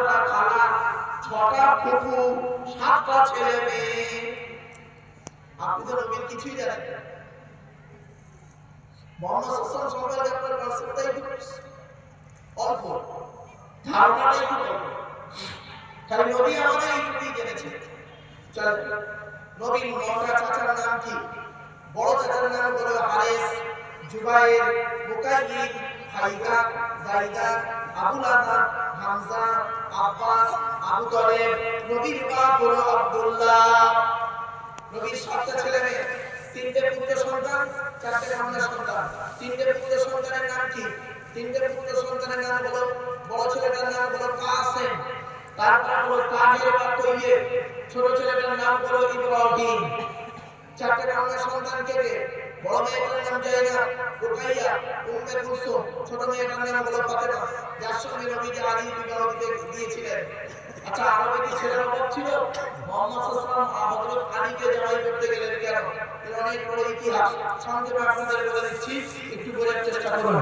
18টা খালা, 6টা ফুফু, 7টা ছেলে মেয়ে। আপনি তো নবীর কিছুই জানেন না। মুহাম্মদ সাল্লাল্লাহু আলাইহি ওয়াসাল্লাম সম্পর্কে আপনার কনসেপ্টটাই অল্প, ধারণাটাই একটু অল্প। খালি নবী আমাদের এইটুকুই জেনেছে। চলেন, নবীর 9টা চাচার নাম কি? বড় চাচার নাম হলো হারিস, জুবাইর, মুকাইয়িদ, হাইদা, যায়দা, আবু লাহাব, হামজা, আব্বাস, আবু তালেব। নবীর বাপ হলো আব্দুল্লাহ। নবীর 7টা ছেলে মেয়ে, 3টে পুত্র সন্তান, 4টে কন্যা সন্তান। 3টে পুত্র সন্তানের নাম কি? 3টে পুত্র সন্তানের নাম হলো, বড় ছেলেটার নাম হলো কাসেম, তারপর হলো তাহের বা তৈয়ব, ছোট ছেলেটার নাম হলো ইব্রাহিম। 4টে কন্যা সন্তান কে? বড় মেয়েটার নাম জাইনাব, রুকাইয়া, উম্মে কুলসুম। ছোট মেয়েটার নাম হলো ফাতেমা, যার সঙ্গে নবী আলী বিবাহ দিয়েছিলেন। আচ্ছা, আরবে কি ছেলের অভাব ছিল? মুহাম্মদ সাল্লাল্লাহু আলাইহি ওয়াসাল্লাম হযরত আলীকে জামাই করতে গেলেন কেন? এর অনেক বড় ইতিহাস, সংক্ষেপে আপনাদের বলে দিচ্ছি, একটু বোঝার চেষ্টা করুন।